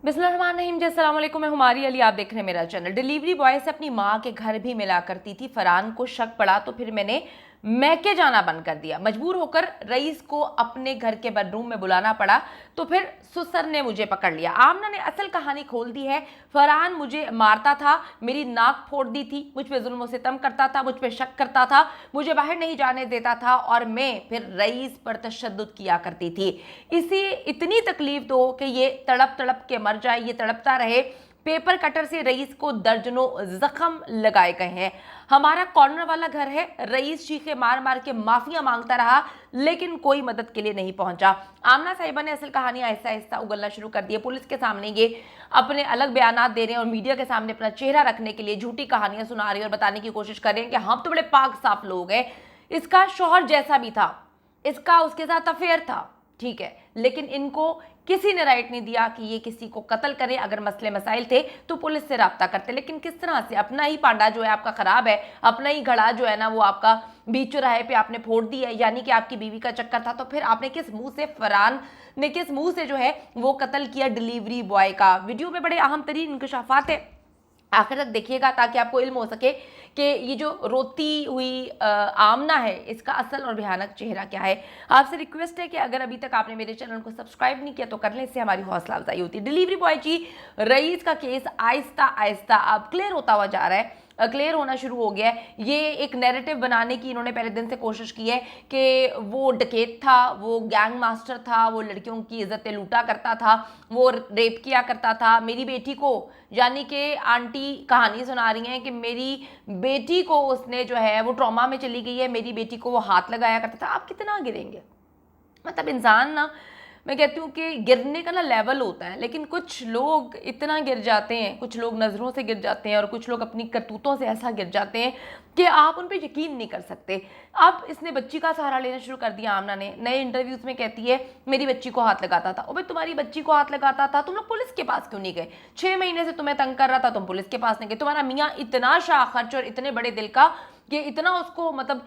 बिस्मिल्लाहिर्रहमानिर्रहीम। अस्सलाम वालेकुम, मैं हुमारी अली, आप देख रहे हैं मेरा चैनल। डिलीवरी बॉय से अपनी माँ के घर भी मिला करती थी। फरहान को शक पड़ा तो फिर मैंने मैके जाना बंद कर दिया। मजबूर होकर रईस को अपने घर के बेडरूम में बुलाना पड़ा तो फिर सुसर ने मुझे पकड़ लिया। आमना ने असल कहानी खोल दी है। फरहान मुझे मारता था, मेरी नाक फोड़ दी थी, मुझ पे जुल्म सितम करता था, मुझ पे शक करता था, मुझे बाहर नहीं जाने देता था और मैं फिर रईस पर तशद्दुद किया करती थी। इसी इतनी तकलीफ दो कि ये तड़प तड़प के मर जाए, ये तड़पता रहे। पेपर कटर से रईस को दर्जनों जख्म लगाए गए हैं। हमारा कॉर्नर वाला घर है। रईस चीखे मार मार के माफिया मांगता रहा लेकिन कोई मदद के लिए नहीं पहुंचा। आमना साहिबा ने असल कहानी आहिस्ता आहिस्ता उगलना शुरू कर दी है। पुलिस के सामने ये अपने अलग बयान दे रहे हैं और मीडिया के सामने अपना चेहरा रखने के लिए झूठी कहानियां सुना रही है और बताने की कोशिश कर रहे हैं कि हम तो बड़े पाक साफ लोग हैं। इसका शौहर जैसा भी था, इसका उसके साथ अफेयर था, ठीक है, लेकिन इनको किसी ने राइट नहीं दिया कि ये किसी को कत्ल करें। अगर मसले मसाइल थे तो पुलिस से राब्ता करते, लेकिन किस तरह से? अपना ही पांडा जो है आपका खराब है, अपना ही घड़ा जो है ना वो आपका बीच चौराहे पे आपने फोड़ दी है, यानी कि आपकी बीवी का चक्कर था। तो फिर आपने किस मुंह से, फरहान ने किस मुंह से जो है वो कत्ल किया डिलीवरी बॉय का? वीडियो में बड़े अहम तरीन इंकशाफात है, आखिर तक देखिएगा ताकि आपको इल्म हो सके कि ये जो रोती हुई आमना है इसका असल और भयानक चेहरा क्या है। आपसे रिक्वेस्ट है कि अगर अभी तक आपने मेरे चैनल को सब्सक्राइब नहीं किया तो कर लें, इससे हमारी हौसला अफजाई होती है। डिलीवरी बॉय जी रईस का केस आहिस्ता आहिस्ता अब क्लियर होता हुआ जा रहा है, क्लियर होना शुरू हो गया है। ये एक नैरेटिव बनाने की इन्होंने पहले दिन से कोशिश की है कि वो डकैत था, वो गैंग मास्टर था, वो लड़कियों की इज्जतें लूटा करता था, वो रेप किया करता था। मेरी बेटी को, यानी कि आंटी कहानी सुना रही हैं कि मेरी बेटी को उसने जो है वो ट्रॉमा में चली गई है, मेरी बेटी को वो हाथ लगाया करता था। आप कितना गिरेंगे? मतलब इंसान ना, मैं कहती हूँ कि गिरने का ना लेवल होता है, लेकिन कुछ लोग इतना गिर जाते हैं, कुछ लोग नज़रों से गिर जाते हैं और कुछ लोग अपनी करतूतों से ऐसा गिर जाते हैं कि आप उन पर यकीन नहीं कर सकते। अब इसने बच्ची का सहारा लेना शुरू कर दिया। आमना ने नए इंटरव्यूज में कहती है मेरी बच्ची को हाथ लगाता था। भाई तुम्हारी बच्ची को हाथ लगाता था, तुम लोग पुलिस के पास क्यों नहीं गए? 6 महीने से तुम्हें तंग कर रहा था, तुम पुलिस के पास नहीं गए। तुम्हारा मियाँ इतना शाह खर्च और इतने बड़े दिल का कि इतना उसको मतलब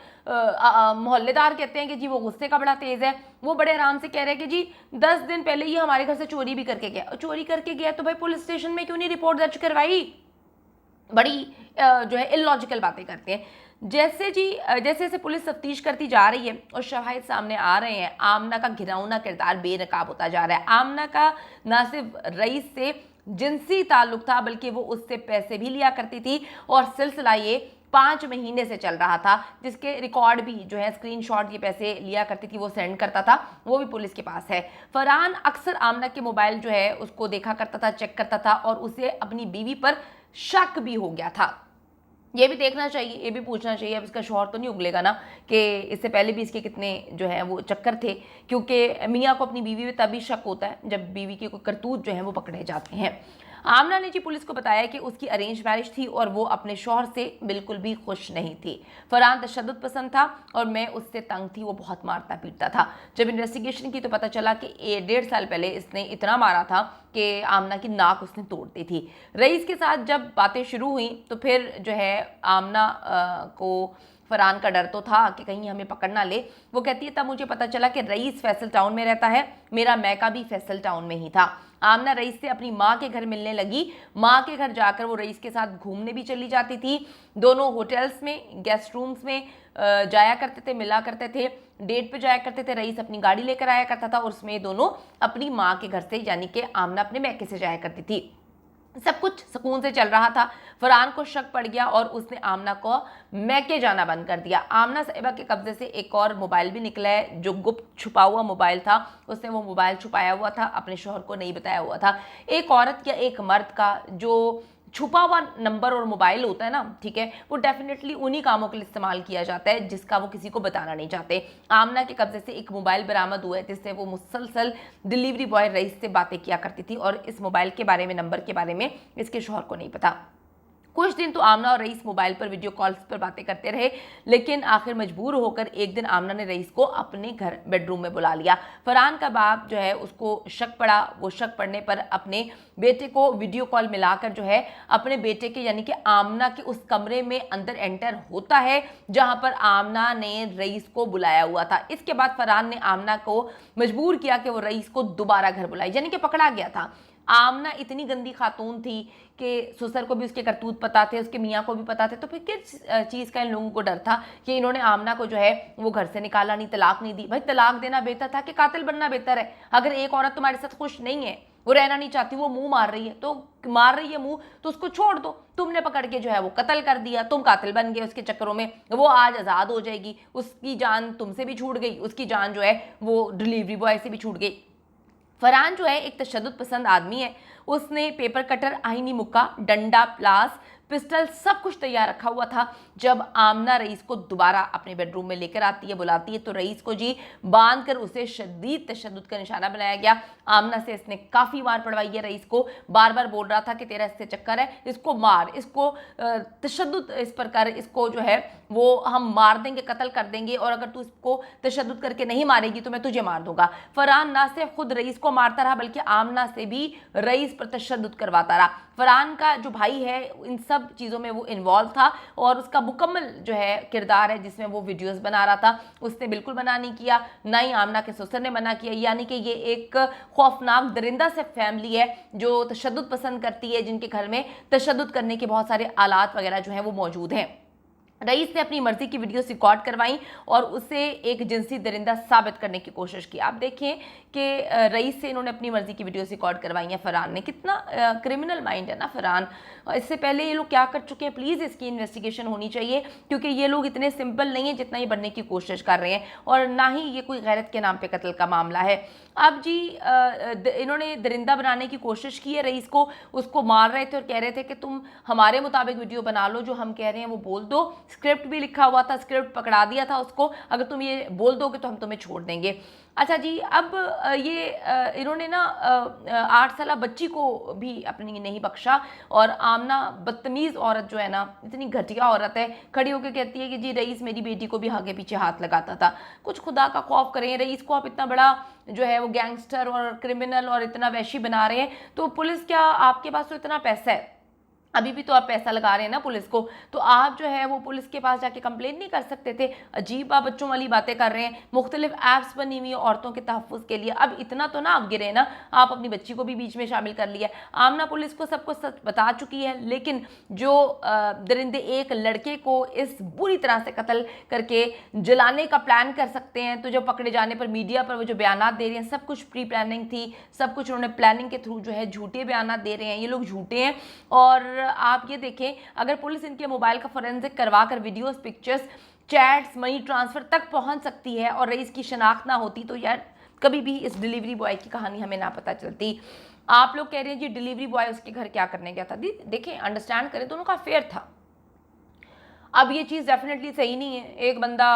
मोहल्लेदार कहते हैं कि जी वो गुस्से का बड़ा तेज है। वो बड़े आराम से कह रहे हैं कि जी 10 दिन पहले ये हमारे घर से चोरी भी करके गया। चोरी करके गया तो भाई पुलिस स्टेशन में क्यों नहीं रिपोर्ट दर्ज करवाई? बड़ी जो है इलॉजिकल बातें करते हैं। जैसे जैसे पुलिस तफ्तीश करती जा रही है और शवाहिद सामने आ रहे हैं, आमना का घिनौना किरदार बेनकाब होता जा रहा है। आमना का ना सिर्फ रईस से जिनसी ताल्लुक था बल्कि वो उससे पैसे भी लिया करती थी और सिलसिला ये 5 महीने से चल रहा था, जिसके रिकॉर्ड भी जो है स्क्रीनशॉट ये पैसे लिया करती थी वो सेंड करता था, वो भी पुलिस के पास है। फरहान अक्सर आमना के मोबाइल जो है उसको देखा करता था, चेक करता था और उसे अपनी बीवी पर शक भी हो गया था। ये भी देखना चाहिए, ये भी पूछना चाहिए अब इसका शौहर तो नहीं उगलेगा ना कि इससे पहले भी इसके कितने जो है वो चक्कर थे, क्योंकि मियाँ को अपनी बीवी पे तभी शक होता है जब बीवी के कोई करतूत जो है वो पकड़े जाते हैं। आमना ने जी पुलिस को बताया कि उसकी अरेंज मैरिज थी और वो अपने शौहर से बिल्कुल भी खुश नहीं थी। फरहान तशद्दुद पसंद था और मैं उससे तंग थी, वो बहुत मारता पीटता था। जब इन्वेस्टिगेशन की तो पता चला कि 1.5 साल पहले इसने इतना मारा था कि आमना की नाक उसने तोड़ दी थी। रईस के साथ जब बातें शुरू हुई तो फिर जो है आमना को फरहान का डर तो था कि कहीं हमें पकड़ ना ले। वो कहती है तब मुझे पता चला कि रईस फैसल टाउन में रहता है, मेरा मैका भी फैसल टाउन में ही था। आमना रईस से अपनी माँ के घर मिलने लगी। माँ के घर जाकर वो रईस के साथ घूमने भी चली जाती थी। दोनों होटल्स में, गेस्ट रूम्स में जाया करते थे, मिला करते थे, डेट पे जाया करते थे। रईस अपनी गाड़ी लेकर आया करता था और उसमें दोनों अपनी माँ के घर से, यानी कि आमना अपने मैके से जाया करती थी। सब कुछ सुकून से चल रहा था। फरहान को शक पड़ गया और उसने आमना को मैके जाना बंद कर दिया। आमना साहिबा के कब्जे से एक और मोबाइल भी निकला है जो गुप्त छुपा हुआ मोबाइल था। उसने वो मोबाइल छुपाया हुआ था, अपने शौहर को नहीं बताया हुआ था। एक औरत या एक मर्द का जो छुपा हुआ नंबर और मोबाइल होता है ना, ठीक है, वो डेफिनेटली उन्हीं कामों के लिए इस्तेमाल किया जाता है जिसका वो किसी को बताना नहीं चाहते। आमना के कब्जे से एक मोबाइल बरामद हुआ है जिससे वो मुसलसल डिलीवरी बॉय रईस से बातें किया करती थी और इस मोबाइल के बारे में, नंबर के बारे में इसके शौहर को नहीं पता। कुछ दिन तो आमना और रईस मोबाइल पर वीडियो कॉल्स पर बातें करते रहे, लेकिन आखिर मजबूर होकर एक दिन आमना ने रईस को अपने घर बेडरूम में बुला लिया। फरहान का बाप जो है उसको शक पड़ा। वो शक पड़ने पर अपने बेटे को वीडियो कॉल मिलाकर जो है अपने बेटे के, यानी कि आमना के उस कमरे में अंदर एंटर होता है जहां पर आमना ने रईस को बुलाया हुआ था। इसके बाद फरहान ने आमना को मजबूर किया कि वो रईस को दोबारा घर बुलाए, यानी कि पकड़ा गया था। आमना इतनी गंदी खातून थी कि ससुर को भी उसके करतूत पता थे, उसके मियाँ को भी पता थे, तो फिर किस चीज़ का इन लोगों को डर था कि इन्होंने आमना को जो है वो घर से निकाला नहीं, तलाक नहीं दी। भाई तलाक देना बेहतर था कि कातिल बनना बेहतर है। अगर एक औरत तुम्हारे साथ खुश नहीं है, वो रहना नहीं चाहती, वो मुंह मार रही है, तो मार रही है मुंह, तो उसको छोड़ दो। तुमने पकड़ के जो है वो कत्ल कर दिया, तुम कातिल बन गए उसके चक्करों में। वो आज आज़ाद हो जाएगी, उसकी जान तुमसे भी छूट गई, उसकी जान जो है वो डिलीवरी बॉय से भी छूट गई। फरहान जो है एक तशद्दुद पसंद आदमी है। उसने पेपर कटर, आईनी मुक्का, डंडा, प्लास, पिस्टल सब कुछ तैयार रखा हुआ था। जब आमना रईस को दोबारा अपने बेडरूम में लेकर आती है, बुलाती है, तो रईस को जी बांध कर उसे शदीद तशद्दुद का निशाना बनाया गया। आमना से इसने काफ़ी मार पड़वाई है। रईस को बार बार बोल रहा था कि तेरा इससे चक्कर है, इसको मार, इसको तशद्दुद इस पर कर, इसको जो है वो हम मार देंगे, कत्ल कर देंगे, और अगर तू इसको तशद्दुद करके नहीं मारेगी तो मैं तुझे मार दूंगा। फरहान ना सिर्फ खुद रईस को मारता रहा बल्कि आमना से भी रईस पर तशद्दुद करवाता रहा। फरहान का जो भाई है इन सब चीज़ों में वो इन्वॉल्व था, और उसका मुकम्मल जो है किरदार है जिसमें वो वीडियोस बना रहा था, उसने बिल्कुल मना नहीं किया, ना ही आमना के ससुर ने मना किया। यानी कि ये एक खौफनाक दरिंदा से फैमिली है जो तशद्दुद पसंद करती है, जिनके घर में तशद्दुद करने के बहुत सारे आलात वगैरह जो हैं वो मौजूद हैं। रईस ने अपनी मर्जी की वीडियोस रिकॉर्ड करवाई और उसे एक जिनसी दरिंदा साबित करने की कोशिश की। आप देखें कि रईस से इन्होंने अपनी मर्जी की वीडियोस रिकॉर्ड करवाई हैं। फरहान ने, कितना क्रिमिनल माइंड है ना फरहान। इससे पहले ये लोग क्या कर चुके हैं, प्लीज़ इसकी इन्वेस्टिगेशन होनी चाहिए, क्योंकि ये लोग इतने सिंपल नहीं है जितना ये बनने की कोशिश कर रहे हैं, और ना ही ये कोई गैरत के नाम पे कत्ल का मामला है। अब जी इन्होंने दरिंदा बनाने की कोशिश की है रईस को, उसको मार रहे थे और कह रहे थे कि तुम हमारे मुताबिक वीडियो बना लो, जो हम कह रहे हैं वो बोल दो। स्क्रिप्ट भी लिखा हुआ था, स्क्रिप्ट पकड़ा दिया था उसको, अगर तुम ये बोल दोगे तो हम तुम्हें छोड़ देंगे। अच्छा जी, अब ये इन्होंने ना 8 साल बच्ची को भी अपनी नहीं बख्शा, और आमना बदतमीज़ औरत जो है ना, इतनी घटिया औरत है, खड़ी होकर कहती है कि जी रईस मेरी बेटी को भी आगे पीछे हाथ लगाता था। कुछ खुदा का खौफ करें, रईस को आप इतना बड़ा जो है वो गैंगस्टर और क्रिमिनल और इतना वैशी बना रहे हैं, तो पुलिस क्या, आपके पास तो इतना पैसा है, अभी भी तो आप पैसा लगा रहे हैं ना पुलिस को, तो आप जो है वो पुलिस के पास जाके कंप्लेन नहीं कर सकते थे? अजीब आप बच्चों वाली बातें कर रहे हैं। मुख्तलिफ ऐप्स बनी हुई है औरतों के तहफ़्फ़ुज़ के लिए, अब इतना तो ना आप गिरे ना, आप अपनी बच्ची को भी बीच में शामिल कर लिया। आमना पुलिस को सब कुछ सच बता चुकी है, लेकिन जो दरिंदे एक लड़के को इस बुरी तरह से कत्ल करके जलाने का प्लान कर सकते हैं, तो जब पकड़े जाने पर मीडिया पर वो जो बयान दे रहे हैं, सब कुछ प्री प्लानिंग थी, सब कुछ उन्होंने प्लानिंग के थ्रू जो है झूठे बयान दे रहे हैं, ये लोग झूठे हैं। और आप ये देखें, अगर पुलिस इनके मोबाइल का फोरेंसिक करवा कर videos, pictures, chats, money transfer तक पहुंच सकती है और रईस की शनाख्त ना होती, तो यार कभी भी इस डिलीवरी बॉय की कहानी हमें ना पता चलती। आप लोग कह रहे हैं जी डिलीवरी बॉय उसके घर क्या करने गया था। देखें, अंडरस्टैंड करें, दोनों का अफेयर था। अब ये चीज़ डेफिनेटली सही नहीं है। एक बंदा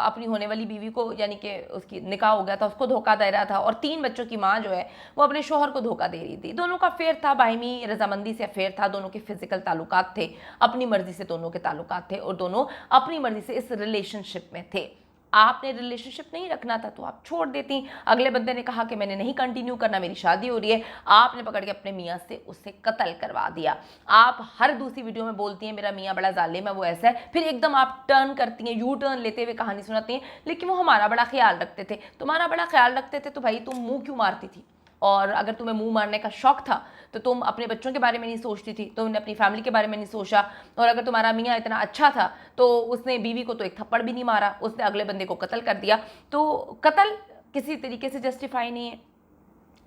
अपनी होने वाली बीवी को, यानी कि उसकी निकाह हो गया था, उसको धोखा दे रहा था, और 3 बच्चों की माँ जो है वो अपने शोहर को धोखा दे रही थी। दोनों का अफेयर था, बाहिमी रजामंदी से अफेयर था, दोनों के फिजिकल ताल्लुकात थे, अपनी मर्जी से दोनों के ताल्लुकात थे, और दोनों अपनी मर्जी से इस रिलेशनशिप में थे। आपने रिलेशनशिप नहीं रखना था तो आप छोड़ देती। अगले बंदे ने कहा कि मैंने नहीं कंटिन्यू करना, मेरी शादी हो रही है, आपने पकड़ के अपने मियाँ से उससे कत्ल करवा दिया। आप हर दूसरी वीडियो में बोलती हैं मेरा मियाँ बड़ा जालिम है, वो ऐसा है, फिर एकदम आप टर्न करती हैं, यू टर्न लेते हुए कहानी सुनाती हैं, लेकिन वो हमारा बड़ा ख्याल रखते थे। तुम्हारा बड़ा ख्याल रखते थे तो भाई तुम मुँह क्यों मारती थी? और अगर तुम्हें मुंह मारने का शौक था तो तुम अपने बच्चों के बारे में नहीं सोचती थी, तुमने अपनी फैमिली के बारे में नहीं सोचा। और अगर तुम्हारा मियाँ इतना अच्छा था तो उसने बीवी को तो एक थप्पड़ भी नहीं मारा, उसने अगले बंदे को कत्ल कर दिया। तो कत्ल किसी तरीके से जस्टिफाई नहीं है।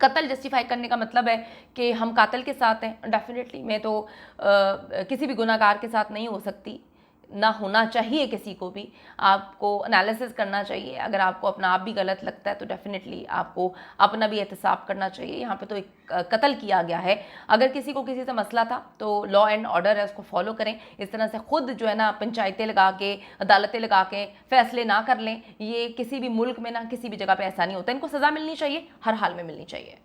कत्ल जस्टिफाई करने का मतलब है कि हम कातिल के साथ हैं। डेफिनेटली मैं तो किसी भी गुनाहगार के साथ नहीं हो सकती, ना होना चाहिए किसी को भी। आपको एनालिसिस करना चाहिए, अगर आपको अपना आप भी गलत लगता है तो डेफिनेटली आपको अपना भी एहतसाब करना चाहिए। यहाँ पे तो एक कत्ल किया गया है। अगर किसी को किसी से मसला था तो लॉ एंड ऑर्डर है, उसको फॉलो करें। इस तरह से खुद जो है ना पंचायतें लगा के, अदालतें लगा के फैसले ना कर लें। ये किसी भी मुल्क में ना किसी भी जगह पे ऐसा नहीं होता। इनको सज़ा मिलनी चाहिए, हर हाल में मिलनी चाहिए।